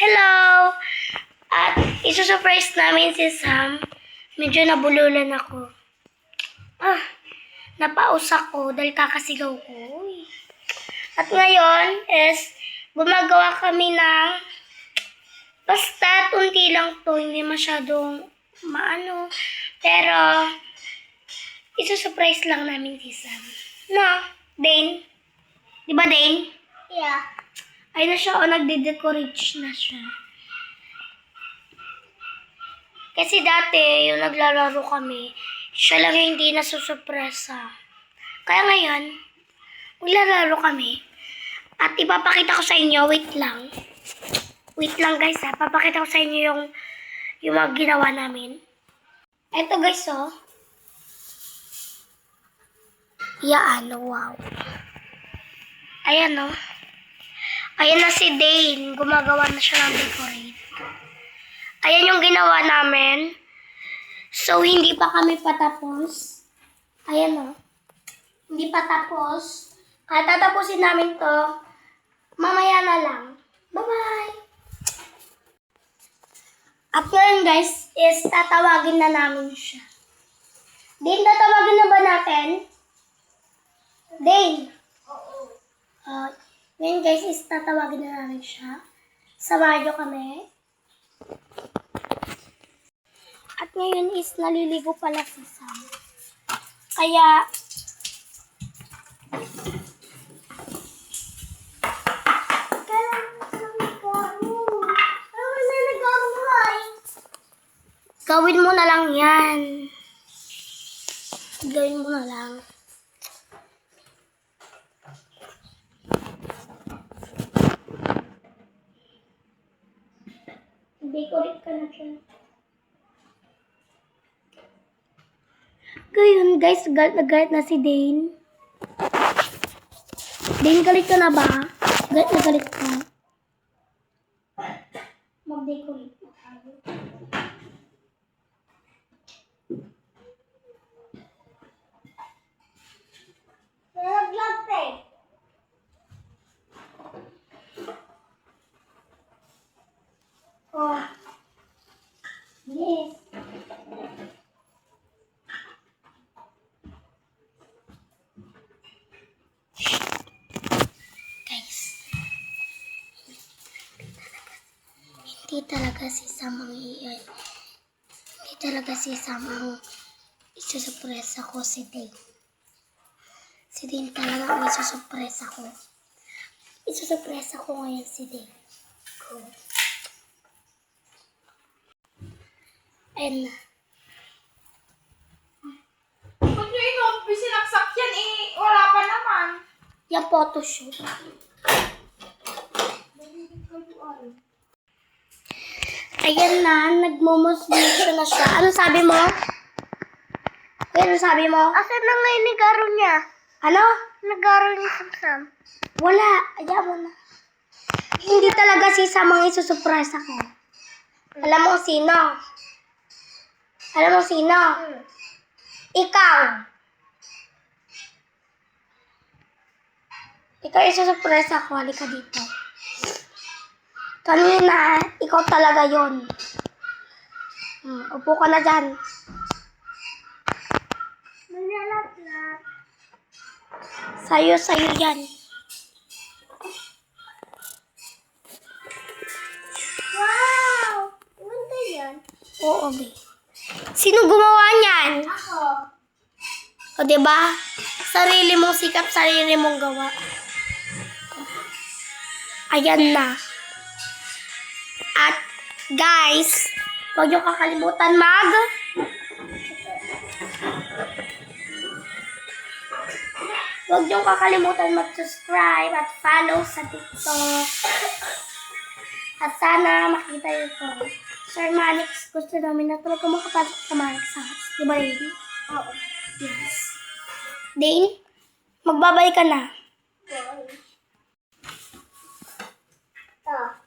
Hello! At isusurprise namin si Sam. Medyo nabululan ako. Napaus ako dahil kakasigaw ko. Uy. At ngayon is gumagawa kami ng basta unti lang to, hindi masyadong maano. Pero isusurprise lang namin si Sam. No, Dane? Di ba Dane? Yeah. Ay na siya o nagde-decorate na siya. Kasi dati, yung naglalaro kami, siya lang yung hindi nasusupresa. Kaya ngayon, maglalaro kami. At ipapakita ko sa inyo, wait lang. Wait lang guys ha, papakita ko sa inyo yung mga ginawa namin. Eto guys oh. Yan, wow. Ayan oh. Ayan na si Dane, gumagawa na siya ng decorate. Ayan yung ginawa namin. So, hindi pa kami patapos. Ayan o. Hindi pa tapos. Kaya tatapusin namin to. Mamaya na lang. Bye-bye! At ngayon guys, is tatawagin na namin siya. Dane, tatawagin na ba natin? Dane? Oo. Ngayon guys, is tatawagin na namin siya. Samahan niyo kami. At ngayon is naliligo pala si Sam. Kaya, gawin mo na lang yan. Gawin mo na lang. Decorate ka na siya. Ngayon guys, galit na galit na si Dane. Dane, galit ka na ba? Galit na galit ka. Mag-decorate na tayo. Nalaglag tayo. Oh. Yes. Guys. Hindi talaga si Sam ang Hindi talaga si Sam ang isusurpresa ko si Dane. Si Dane talaga ang isusurpresa ko. Isusurpresa ko ngayon si Dane. Go. And Ba't nyo sinaksak yan eh? Wala pa naman. yung photoshoot. Ayan na, nagmumusmusyo na siya. Ano sabi mo? Ano sabi mo? Asan na nga yung nagaro niya? Ano? Nagaro ni Sam. Wala. Ayan mo na. Hindi talaga si Sam ang isusurpresa ko. Alam mo sino? Alam mo sino? Ikaw. Ikaw isusurpresa ko. Halika dito. Kanina, ikaw talaga yon. Upo ka na dyan. Manalaglag. Sa'yo yan. Wow! Ganda yan. Oo, be. Sino gumawa niyan? Ako. O, diba? Sarili mong sikap, sarili mong gawa. Ayan na. At, guys, huwag niyo kakalimutan Huwag niyo kakalimutan mag-subscribe at follow sa TikTok. At sana makita niyo ito. Sir Manix, gusto namin na talaga makapasok sa Manix House. Di ba, Lady? Oo. Yes. Dane, magbabay ka na. Ito.